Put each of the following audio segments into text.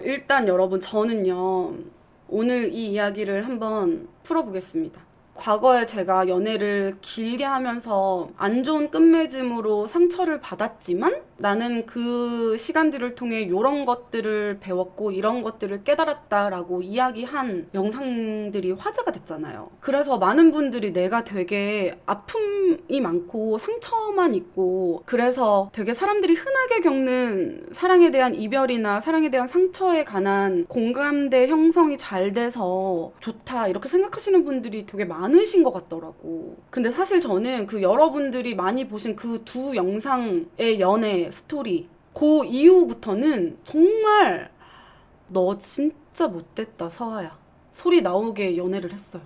일단 여러분, 저는요, 오늘 이 이야기를 한번 풀어보겠습니다. 과거에 제가 연애를 길게 하면서 안 좋은 끝맺음으로 상처를 받았지만 나는 그 시간들을 통해 이런 것들을 배웠고 이런 것들을 깨달았다라고 이야기한 영상들이 화제가 됐잖아요. 그래서 많은 분들이 내가 되게 아픔이 많고 상처만 있고 그래서 되게 사람들이 흔하게 겪는 사랑에 대한 이별이나 사랑에 대한 상처에 관한 공감대 형성이 잘 돼서 좋다 이렇게 생각하시는 분들이 되게 많으신 것 같더라고. 근데 사실 저는 그 여러분들이 많이 보신 그 두 영상의 연애 스토리 그 이후부터는 정말 너 진짜 못됐다 서아야 소리 나오게 연애를 했어요.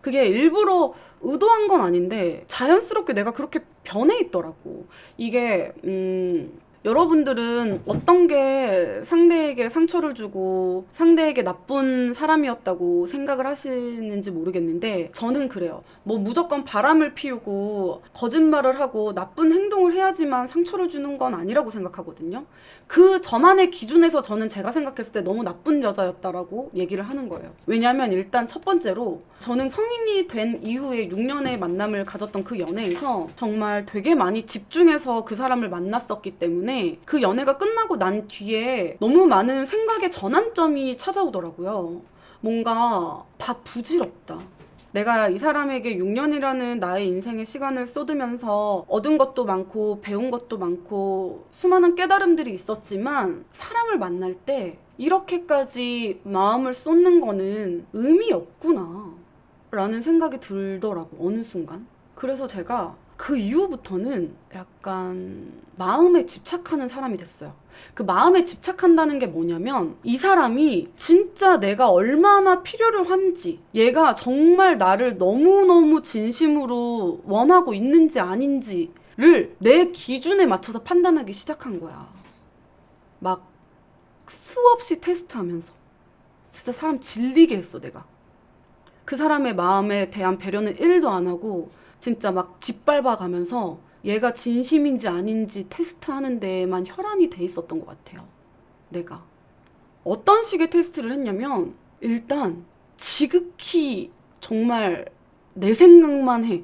그게 일부러 의도한 건 아닌데 자연스럽게 내가 그렇게 변해 있더라고. 이게 여러분들은 어떤 게 상대에게 상처를 주고 상대에게 나쁜 사람이었다고 생각을 하시는지 모르겠는데 저는 그래요. 뭐 무조건 바람을 피우고 거짓말을 하고 나쁜 행동을 해야지만 상처를 주는 건 아니라고 생각하거든요. 그 저만의 기준에서 저는 제가 생각했을 때 너무 나쁜 여자였다라고 얘기를 하는 거예요. 왜냐하면 일단 첫 번째로 저는 성인이 된 이후에 6년의 만남을 가졌던 그 연애에서 정말 되게 많이 집중해서 그 사람을 만났었기 때문에 그 연애가 끝나고 난 뒤에 너무 많은 생각의 전환점이 찾아오더라고요. 뭔가 다 부질없다. 내가 이 사람에게 6년이라는 나의 인생의 시간을 쏟으면서 얻은 것도 많고 배운 것도 많고 수많은 깨달음들이 있었지만 사람을 만날 때 이렇게까지 마음을 쏟는 거는 의미 없구나 라는 생각이 들더라고 어느 순간. 그래서 제가 그 이후부터는 약간 마음에 집착하는 사람이 됐어요. 그 마음에 집착한다는 게 뭐냐면 이 사람이 진짜 내가 얼마나 필요로 한지 얘가 정말 나를 너무너무 진심으로 원하고 있는지 아닌지를 내 기준에 맞춰서 판단하기 시작한 거야. 막 수없이 테스트하면서 진짜 사람 질리게 했어 내가. 그 사람의 마음에 대한 배려는 1도 안 하고 진짜 막 짓밟아 가면서 얘가 진심인지 아닌지 테스트하는 데에만 혈안이 돼 있었던 것 같아요. 내가. 어떤 식의 테스트를 했냐면 일단 지극히 정말 내 생각만 해.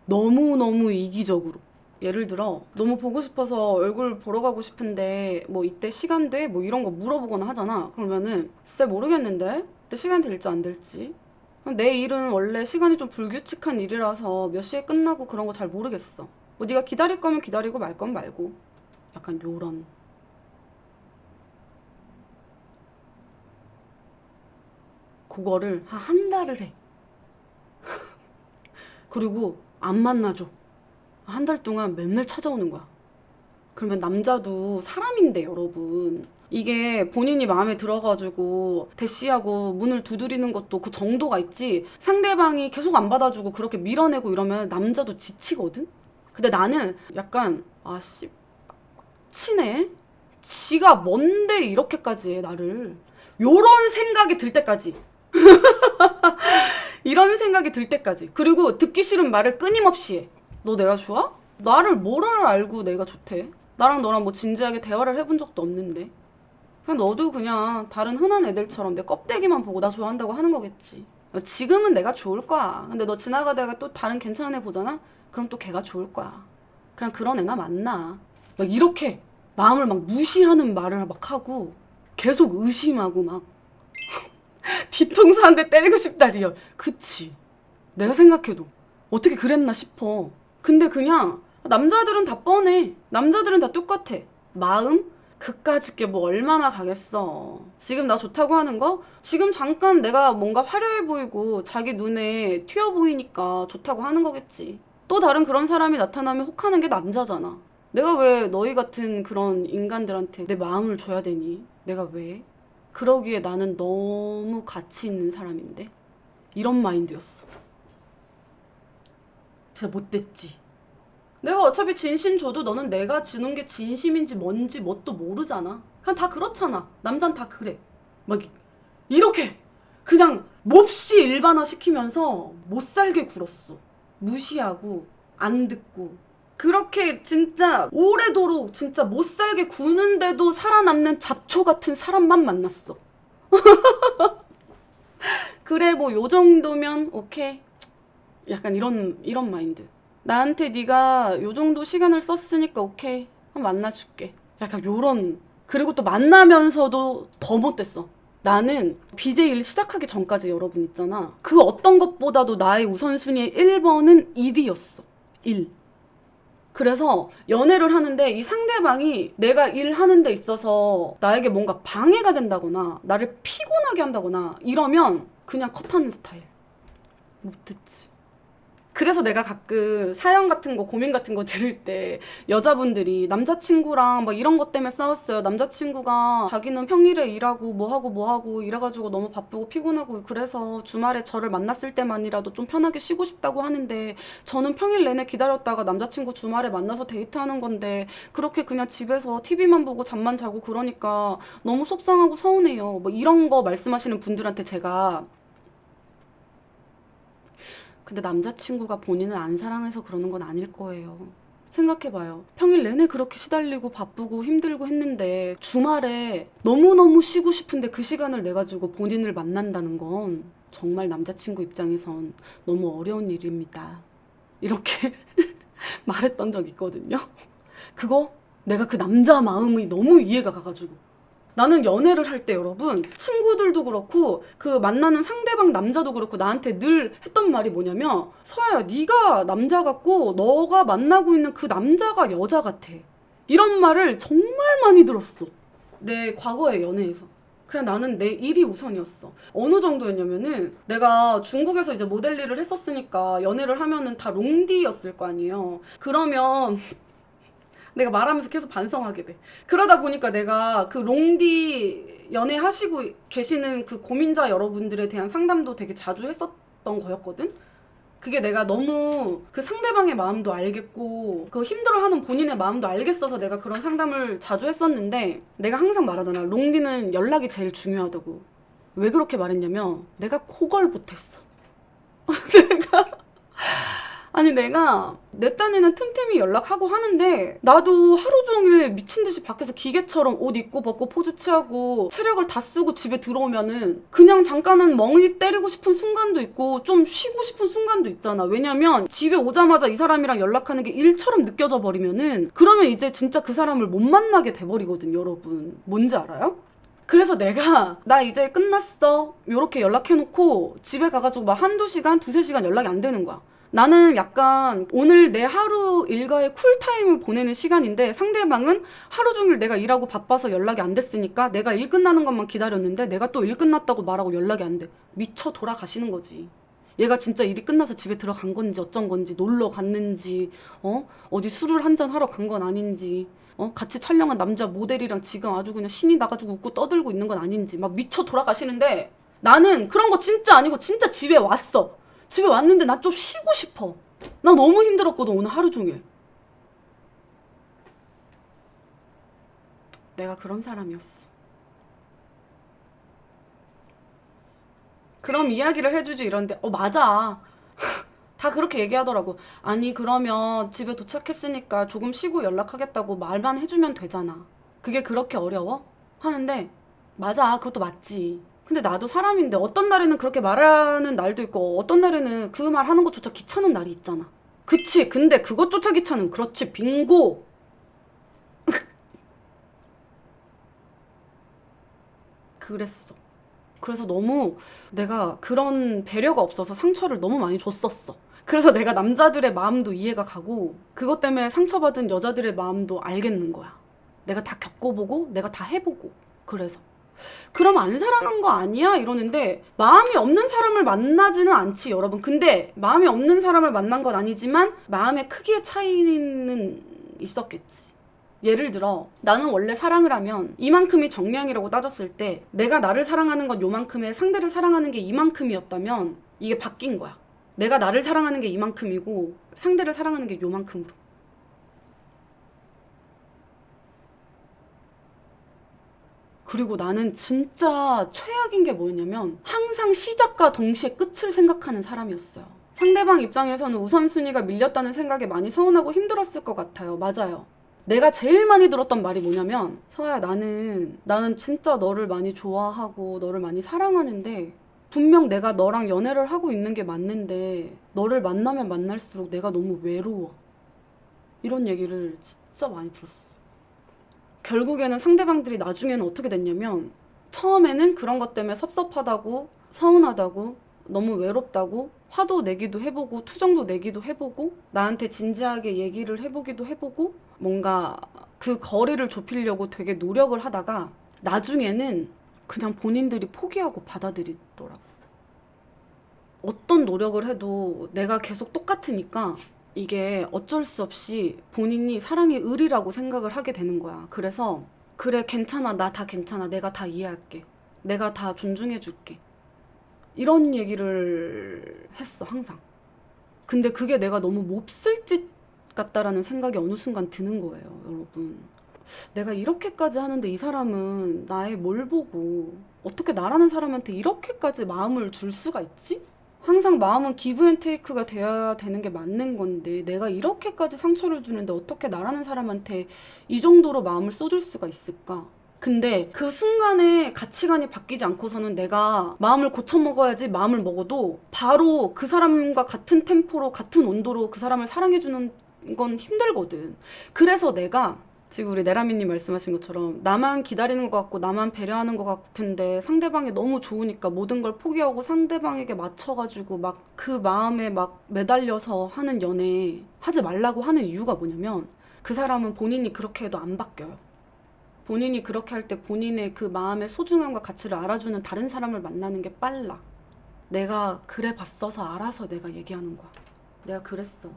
너무너무 이기적으로. 예를 들어 너무 보고 싶어서 얼굴 보러 가고 싶은데 뭐 이때 시간 돼? 뭐 이런 거 물어보거나 하잖아. 그러면은 진짜 모르겠는데? 이때 시간 될지 안 될지? 내 일은 원래 시간이 좀 불규칙한 일이라서 몇 시에 끝나고 그런 거 잘 모르겠어. 뭐 네가 기다릴 거면 기다리고 말 건 말고. 약간 요런. 그거를 한 달을 해. 그리고 안 만나줘. 한 달 동안 맨날 찾아오는 거야. 그러면 남자도 사람인데 여러분. 이게 본인이 마음에 들어가지고 대시하고 문을 두드리는 것도 그 정도가 있지 상대방이 계속 안 받아주고 그렇게 밀어내고 이러면 남자도 지치거든? 근데 나는 약간 아씨 치네? 지가 뭔데 이렇게까지 해 나를 요런 생각이 들 때까지 이런 생각이 들 때까지 그리고 듣기 싫은 말을 끊임없이 해. 너 내가 좋아? 나를 뭐를 알고 내가 좋대? 나랑 너랑 뭐 진지하게 대화를 해본 적도 없는데 그냥 너도 그냥 다른 흔한 애들처럼 내 껍데기만 보고 나 좋아한다고 하는 거겠지. 지금은 내가 좋을 거야. 근데 너 지나가다가 또 다른 괜찮은 애 보잖아? 그럼 또 걔가 좋을 거야. 그냥 그런 애나 만나. 막 이렇게 마음을 막 무시하는 말을 막 하고 계속 의심하고 막 뒤통수 한 대 때리고 싶다 리얼. 그치. 내가 생각해도 어떻게 그랬나 싶어. 근데 그냥 남자들은 다 뻔해. 남자들은 다 똑같아. 마음? 그까짓 게 뭐 얼마나 가겠어. 지금 나 좋다고 하는 거? 지금 잠깐 내가 뭔가 화려해 보이고 자기 눈에 튀어 보이니까 좋다고 하는 거겠지. 또 다른 그런 사람이 나타나면 혹하는 게 남자잖아. 내가 왜 너희 같은 그런 인간들한테 내 마음을 줘야 되니? 내가 왜? 그러기에 나는 너무 가치 있는 사람인데? 이런 마인드였어. 진짜 못됐지. 내가 어차피 진심 줘도 너는 내가 주는 게 진심인지 뭔지 뭣도 모르잖아. 그냥 다 그렇잖아. 남잔 다 그래. 막 이렇게 그냥 몹시 일반화 시키면서 못 살게 굴었어. 무시하고 안 듣고 그렇게 진짜 오래도록 진짜 못살게 구는데도 살아남는 잡초 같은 사람만 만났어. 그래 뭐 요 정도면 오케이. 약간 이런 마인드. 나한테 네가 요 정도 시간을 썼으니까 오케이. 한번 만나줄게. 약간 요런. 그리고 또 만나면서도 더 못됐어. 나는 BJ 일 시작하기 전까지 여러분 있잖아. 그 어떤 것보다도 나의 우선순위의 1번은 일이었어. 일. 그래서 연애를 하는데 이 상대방이 내가 일하는 데 있어서 나에게 뭔가 방해가 된다거나 나를 피곤하게 한다거나 이러면 그냥 컷하는 스타일. 못했지. 그래서 내가 가끔 사연 같은 거, 고민 같은 거 들을 때 여자분들이 남자친구랑 막 이런 것 때문에 싸웠어요. 남자친구가 자기는 평일에 일하고 뭐 하고 이래가지고 너무 바쁘고 피곤하고 그래서 주말에 저를 만났을 때만이라도 좀 편하게 쉬고 싶다고 하는데 저는 평일 내내 기다렸다가 남자친구 주말에 만나서 데이트하는 건데 그렇게 그냥 집에서 TV만 보고 잠만 자고 그러니까 너무 속상하고 서운해요. 뭐 이런 거 말씀하시는 분들한테 제가 근데 남자친구가 본인을 안 사랑해서 그러는 건 아닐 거예요. 생각해봐요. 평일 내내 그렇게 시달리고 바쁘고 힘들고 했는데 주말에 너무너무 쉬고 싶은데 그 시간을 내가지고 본인을 만난다는 건 정말 남자친구 입장에선 너무 어려운 일입니다. 이렇게 말했던 적 있거든요. 그거 내가 그 남자 마음이 너무 이해가 가가지고 나는 연애를 할 때 여러분 친구들도 그렇고 그 만나는 상대방 남자도 그렇고 나한테 늘 했던 말이 뭐냐면 서아야 네가 남자 같고 너가 만나고 있는 그 남자가 여자 같아. 이런 말을 정말 많이 들었어. 내 과거의 연애에서. 그냥 나는 내 일이 우선이었어. 어느 정도였냐면은 내가 중국에서 이제 모델 일을 했었으니까 연애를 하면은 다 롱디였을 거 아니에요. 그러면 내가 말하면서 계속 반성하게 돼. 그러다 보니까 내가 그 롱디 연애하시고 계시는 그 고민자 여러분들에 대한 상담도 되게 자주 했었던 거였거든? 그게 내가 너무 그 상대방의 마음도 알겠고 그 힘들어하는 본인의 마음도 알겠어서 내가 그런 상담을 자주 했었는데 내가 항상 말하잖아. 롱디는 연락이 제일 중요하다고. 왜 그렇게 말했냐면 내가 그걸 못했어. 아니 내가 내 딴에는 틈틈이 연락하고 하는데 나도 하루 종일 미친 듯이 밖에서 기계처럼 옷 입고 벗고 포즈 취하고 체력을 다 쓰고 집에 들어오면은 그냥 잠깐은 멍이 때리고 싶은 순간도 있고 좀 쉬고 싶은 순간도 있잖아. 왜냐면 집에 오자마자 이 사람이랑 연락하는 게 일처럼 느껴져 버리면은 그러면 이제 진짜 그 사람을 못 만나게 돼버리거든. 여러분 뭔지 알아요? 그래서 내가 나 이제 끝났어 요렇게 연락해놓고 집에 가가지고 막 한두 시간 두세 시간 연락이 안 되는 거야. 나는 약간 오늘 내 하루 일과의 쿨타임을 보내는 시간인데 상대방은 하루 종일 내가 일하고 바빠서 연락이 안 됐으니까 내가 일 끝나는 것만 기다렸는데 내가 또 일 끝났다고 말하고 연락이 안 돼. 미쳐 돌아가시는 거지. 얘가 진짜 일이 끝나서 집에 들어간 건지 어쩐 건지 놀러 갔는지 어디 술을 한잔 하러 간 건 아닌지 같이 촬영한 남자 모델이랑 지금 아주 그냥 신이 나가지고 웃고 떠들고 있는 건 아닌지 막 미쳐 돌아가시는데 나는 그런 거 진짜 아니고 진짜 집에 왔어. 집에 왔는데 나 좀 쉬고 싶어. 나 너무 힘들었거든 오늘 하루 종일. 내가 그런 사람이었어. 그럼 이야기를 해주지 이런데 맞아. 다 그렇게 얘기하더라고. 아니 그러면 집에 도착했으니까 조금 쉬고 연락하겠다고 말만 해주면 되잖아. 그게 그렇게 어려워? 하는데 맞아 그것도 맞지. 근데 나도 사람인데 어떤 날에는 그렇게 말하는 날도 있고 어떤 날에는 그 말 하는 것조차 귀찮은 날이 있잖아. 그치. 근데 그것조차 귀찮은 그렇지 빙고. 그랬어. 그래서 너무 내가 그런 배려가 없어서 상처를 너무 많이 줬었어. 그래서 내가 남자들의 마음도 이해가 가고 그것 때문에 상처받은 여자들의 마음도 알겠는 거야. 내가 다 겪어보고 내가 다 해보고 그래서 그럼 안 사랑한 거 아니야? 이러는데 마음이 없는 사람을 만나지는 않지 여러분. 근데 마음이 없는 사람을 만난 건 아니지만 마음의 크기의 차이는 있었겠지. 예를 들어 나는 원래 사랑을 하면 이만큼이 정량이라고 따졌을 때 내가 나를 사랑하는 건 요만큼에 상대를 사랑하는 게 이만큼이었다면 이게 바뀐 거야. 내가 나를 사랑하는 게 이만큼이고 상대를 사랑하는 게 요만큼으로. 그리고 나는 진짜 최악인 게 뭐였냐면 항상 시작과 동시에 끝을 생각하는 사람이었어요. 상대방 입장에서는 우선순위가 밀렸다는 생각에 많이 서운하고 힘들었을 것 같아요. 맞아요. 내가 제일 많이 들었던 말이 뭐냐면, 서아야, 나는 진짜 너를 많이 좋아하고 너를 많이 사랑하는데 분명 내가 너랑 연애를 하고 있는 게 맞는데 너를 만나면 만날수록 내가 너무 외로워. 이런 얘기를 진짜 많이 들었어. 결국에는 상대방들이 나중에는 어떻게 됐냐면, 처음에는 그런 것 때문에 섭섭하다고, 서운하다고, 너무 외롭다고 화도 내기도 해보고 투정도 내기도 해보고 나한테 진지하게 얘기를 해보기도 해보고 뭔가 그 거리를 좁히려고 되게 노력을 하다가 나중에는 그냥 본인들이 포기하고 받아들이더라고. 어떤 노력을 해도 내가 계속 똑같으니까 이게 어쩔 수 없이 본인이 사랑의 을이라고 생각을 하게 되는 거야. 그래서 그래, 괜찮아, 나 다 괜찮아, 내가 다 이해할게, 내가 다 존중해줄게, 이런 얘기를 했어, 항상. 근데 그게 내가 너무 몹쓸 짓 같다라는 생각이 어느 순간 드는 거예요, 여러분. 내가 이렇게까지 하는데 이 사람은 나의 뭘 보고 어떻게 나라는 사람한테 이렇게까지 마음을 줄 수가 있지? 항상 마음은 기브 앤 테이크가 되어야 되는 게 맞는 건데 내가 이렇게까지 상처를 주는데 어떻게 나라는 사람한테 이 정도로 마음을 쏟을 수가 있을까? 근데 그 순간에 가치관이 바뀌지 않고서는 내가 마음을 고쳐먹어야지 마음을 먹어도 바로 그 사람과 같은 템포로 같은 온도로 그 사람을 사랑해주는 건 힘들거든. 그래서 내가 지금 우리 내라미님 말씀하신 것처럼 나만 기다리는 것 같고 나만 배려하는 것 같은데 상대방이 너무 좋으니까 모든 걸 포기하고 상대방에게 맞춰가지고 막 그 마음에 막 매달려서 하는 연애 하지 말라고 하는 이유가 뭐냐면, 그 사람은 본인이 그렇게 해도 안 바뀌어요. 본인이 그렇게 할 때 본인의 그 마음의 소중함과 가치를 알아주는 다른 사람을 만나는 게 빨라. 내가 그래 봤어서 알아서 내가 얘기하는 거야. 내가 그랬어.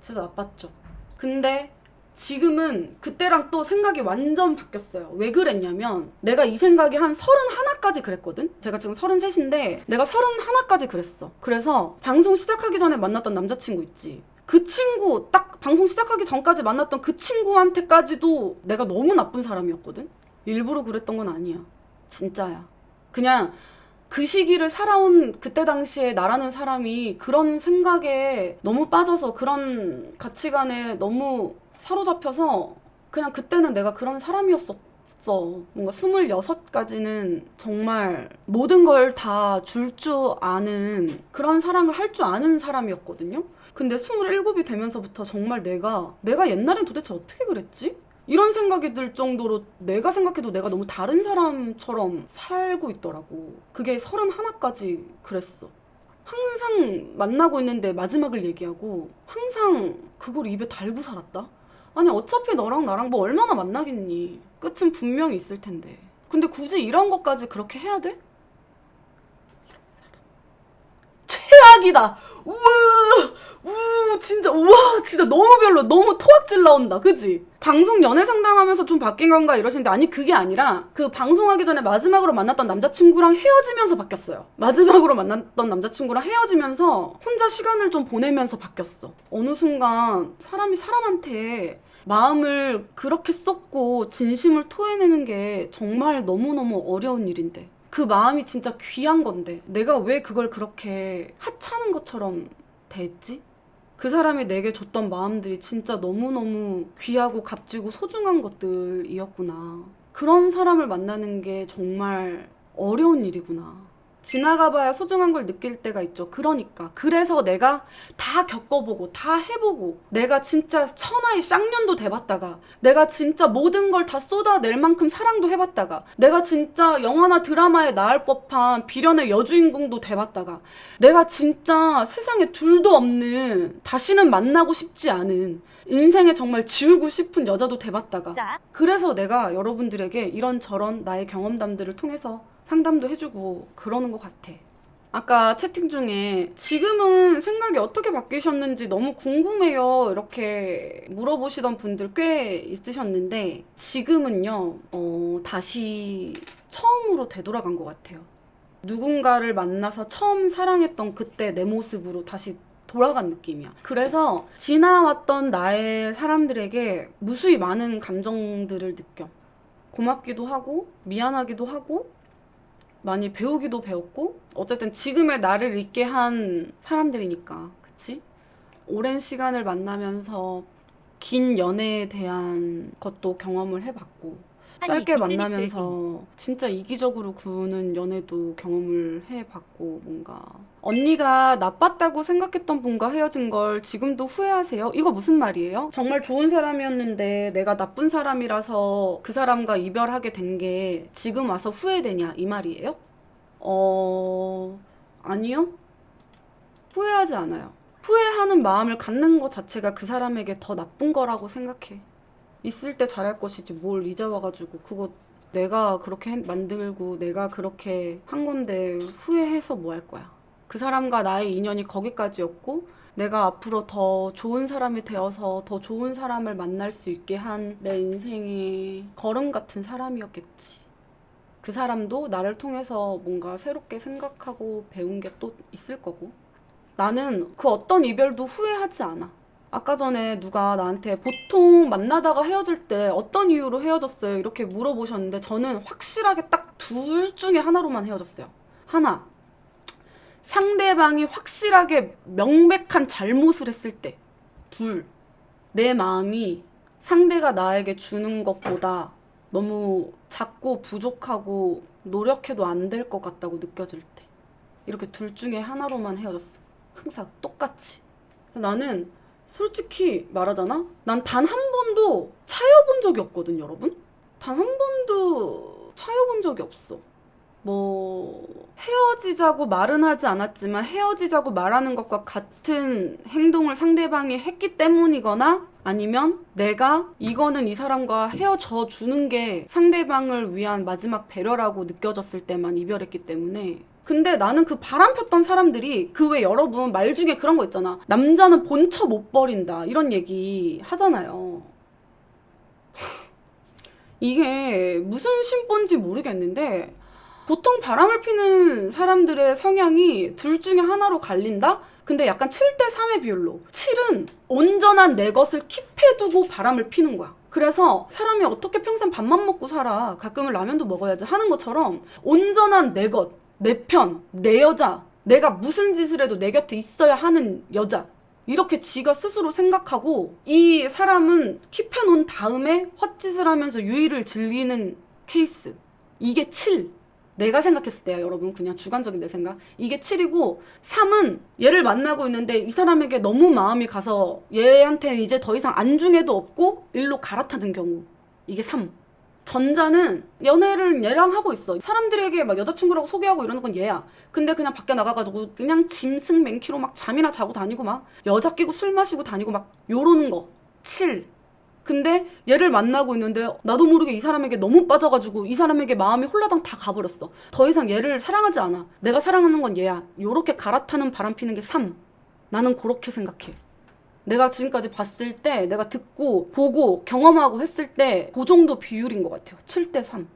진짜 나빴죠. 근데 지금은 그때랑 또 생각이 완전 바뀌었어요. 왜 그랬냐면 내가 이 생각이 한 31까지 그랬거든? 제가 지금 33인데 내가 31까지 그랬어. 그래서 방송 시작하기 전에 만났던 남자친구 있지, 그 친구 딱 방송 시작하기 전까지 만났던 그 친구한테까지도 내가 너무 나쁜 사람이었거든? 일부러 그랬던 건 아니야. 진짜야. 그냥 그 시기를 살아온 그때 당시에 나라는 사람이 그런 생각에 너무 빠져서 그런 가치관에 너무 사로잡혀서 그냥 그때는 내가 그런 사람이었어. 뭔가 26까지는 정말 모든 걸 다 줄 줄 아는 그런 사랑을 할 줄 아는 사람이었거든요. 근데 27이 되면서부터 정말 내가 옛날엔 도대체 어떻게 그랬지? 이런 생각이 들 정도로 내가 생각해도 내가 너무 다른 사람처럼 살고 있더라고. 그게 31까지 그랬어. 항상 만나고 있는데 마지막을 얘기하고 항상 그걸 입에 달고 살았다? 아니, 어차피 너랑 나랑 뭐 얼마나 만나겠니? 끝은 분명히 있을 텐데. 근데 굳이 이런 것까지 그렇게 해야 돼? 최악이다. 진짜, 우와, 진짜 너무 별로, 너무 토악질 나온다, 그지? 방송 연애 상담하면서 좀 바뀐 건가 이러시는데, 아니, 그게 아니라 그 방송하기 전에 마지막으로 만났던 남자친구랑 헤어지면서 바뀌었어요. 마지막으로 만났던 남자친구랑 헤어지면서 혼자 시간을 좀 보내면서 바뀌었어. 어느 순간 사람이 사람한테 마음을 그렇게 쏟고 진심을 토해내는 게 정말 너무너무 어려운 일인데, 그 마음이 진짜 귀한 건데 내가 왜 그걸 그렇게 하찮은 것처럼 대했지? 그 사람이 내게 줬던 마음들이 진짜 너무너무 귀하고 값지고 소중한 것들이었구나. 그런 사람을 만나는 게 정말 어려운 일이구나. 지나가봐야 소중한 걸 느낄 때가 있죠. 그러니까 그래서 내가 다 겪어보고 다 해보고 내가 진짜 천하의 쌍년도 돼봤다가 내가 진짜 모든 걸 다 쏟아낼 만큼 사랑도 해봤다가 내가 진짜 영화나 드라마에 나올 법한 비련의 여주인공도 돼봤다가 내가 진짜 세상에 둘도 없는 다시는 만나고 싶지 않은 인생에 정말 지우고 싶은 여자도 돼봤다가 그래서 내가 여러분들에게 이런저런 나의 경험담들을 통해서 상담도 해주고 그러는 것 같아. 아까 채팅 중에 지금은 생각이 어떻게 바뀌셨는지 너무 궁금해요 이렇게 물어보시던 분들 꽤 있으셨는데, 지금은요 다시 처음으로 되돌아간 것 같아요. 누군가를 만나서 처음 사랑했던 그때 내 모습으로 다시 돌아간 느낌이야. 그래서 지나왔던 나의 사람들에게 무수히 많은 감정들을 느껴. 고맙기도 하고 미안하기도 하고 많이 배우기도 배웠고 어쨌든 지금의 나를 있게 한 사람들이니까. 그치? 오랜 시간을 만나면서 긴 연애에 대한 것도 경험을 해봤고 짧게 만나면서 진짜 이기적으로 구는 연애도 경험을 해봤고 뭔가 언니가 나빴다고 생각했던 분과 헤어진 걸 지금도 후회하세요? 이거 무슨 말이에요? 정말 좋은 사람이었는데 내가 나쁜 사람이라서 그 사람과 이별하게 된 게 지금 와서 후회되냐 이 말이에요? 아니요. 후회하지 않아요. 후회하는 마음을 갖는 것 자체가 그 사람에게 더 나쁜 거라고 생각해. 있을 때 잘할 것이지 뭘 이제 와가지고 그거 내가 그렇게 만들고 내가 그렇게 한 건데 후회해서 뭐 할 거야. 그 사람과 나의 인연이 거기까지였고 내가 앞으로 더 좋은 사람이 되어서 더 좋은 사람을 만날 수 있게 한 내 인생의 걸음 같은 사람이었겠지. 그 사람도 나를 통해서 뭔가 새롭게 생각하고 배운 게 또 있을 거고. 나는 그 어떤 이별도 후회하지 않아. 아까 전에 누가 나한테 보통 만나다가 헤어질 때 어떤 이유로 헤어졌어요? 이렇게 물어보셨는데 저는 확실하게 딱 둘 중에 하나로만 헤어졌어요. 하나, 상대방이 확실하게 명백한 잘못을 했을 때. 둘, 내 마음이 상대가 나에게 주는 것보다 너무 작고 부족하고 노력해도 안 될 것 같다고 느껴질 때. 이렇게 둘 중에 하나로만 헤어졌어. 항상 똑같이. 나는 솔직히 말하잖아? 난 단 한 번도 차여본 적이 없거든, 여러분? 단 한 번도 차여본 적이 없어. 뭐 헤어지자고 말은 하지 않았지만 헤어지자고 말하는 것과 같은 행동을 상대방이 했기 때문이거나 아니면 내가 이거는 이 사람과 헤어져 주는 게 상대방을 위한 마지막 배려라고 느껴졌을 때만 이별했기 때문에. 근데 나는 그 바람 폈던 사람들이 그 외 여러분 말 중에 그런 거 있잖아. 남자는 본처 못 버린다 이런 얘기 하잖아요. 이게 무슨 심보인지 모르겠는데 보통 바람을 피는 사람들의 성향이 둘 중에 하나로 갈린다? 근데 약간 7대 3의 비율로. 7은 온전한 내 것을 킵해두고 바람을 피는 거야. 그래서 사람이 어떻게 평생 밥만 먹고 살아. 가끔은 라면도 먹어야지 하는 것처럼 온전한 내 것, 내 편, 내 여자, 내가 무슨 짓을 해도 내 곁에 있어야 하는 여자. 이렇게 지가 스스로 생각하고 이 사람은 킵해놓은 다음에 헛짓을 하면서 유의를 즐기는 케이스. 이게 7. 내가 생각했을 때야 여러분 그냥 주관적인 내 생각. 이게 7이고 3은 얘를 만나고 있는데 이 사람에게 너무 마음이 가서 얘한테 이제 더 이상 안중에도 없고 일로 갈아타는 경우. 이게 3. 전자는 연애를 얘랑 하고 있어. 사람들에게 막 여자친구라고 소개하고 이러는 건 얘야. 근데 그냥 밖에 나가가지고 그냥 짐승 맨키로 막 잠이나 자고 다니고 막 여자 끼고 술 마시고 다니고 막 요러는 거. 7. 근데 얘를 만나고 있는데 나도 모르게 이 사람에게 너무 빠져가지고 이 사람에게 마음이 홀라당 다 가버렸어. 더 이상 얘를 사랑하지 않아. 내가 사랑하는 건 얘야. 요렇게 갈아타는 바람 피는 게 3. 나는 그렇게 생각해. 내가 지금까지 봤을 때 내가 듣고 보고 경험하고 했을 때 그 정도 비율인 것 같아요. 7대 3.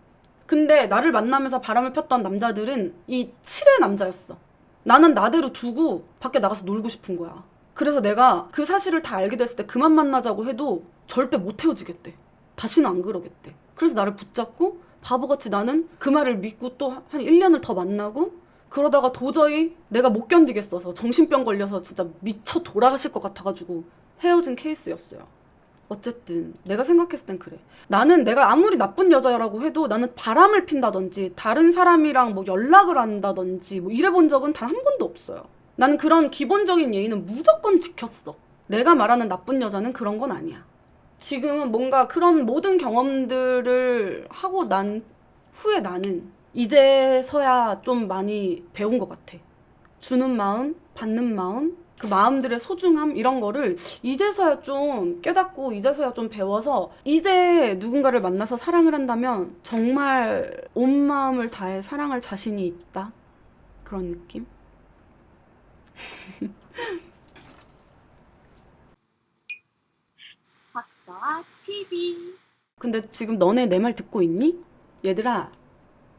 근데 나를 만나면서 바람을 폈던 남자들은 이 7의 남자였어. 나는 나대로 두고 밖에 나가서 놀고 싶은 거야. 그래서 내가 그 사실을 다 알게 됐을 때 그만 만나자고 해도 절대 못 헤어지겠대. 다시는 안 그러겠대. 그래서 나를 붙잡고 바보같이 나는 그 말을 믿고 또 한 1년을 더 만나고 그러다가 도저히 내가 못 견디겠어서 정신병 걸려서 진짜 미쳐 돌아가실 것 같아가지고 헤어진 케이스였어요. 어쨌든 내가 생각했을 땐 그래. 나는 내가 아무리 나쁜 여자라고 해도 나는 바람을 핀다든지 다른 사람이랑 뭐 연락을 한다든지 뭐 이래 본 적은 단 한 번도 없어요. 나는 그런 기본적인 예의는 무조건 지켰어. 내가 말하는 나쁜 여자는 그런 건 아니야. 지금은 뭔가 그런 모든 경험들을 하고 난 후에 나는 이제서야 좀 많이 배운 것 같아. 주는 마음, 받는 마음, 그 마음들의 소중함 이런 거를 이제서야 좀 깨닫고 이제서야 좀 배워서 이제 누군가를 만나서 사랑을 한다면 정말 온 마음을 다해 사랑할 자신이 있다. 그런 느낌? 박서아 TV. 근데 지금 너네 내 말 듣고 있니? 얘들아,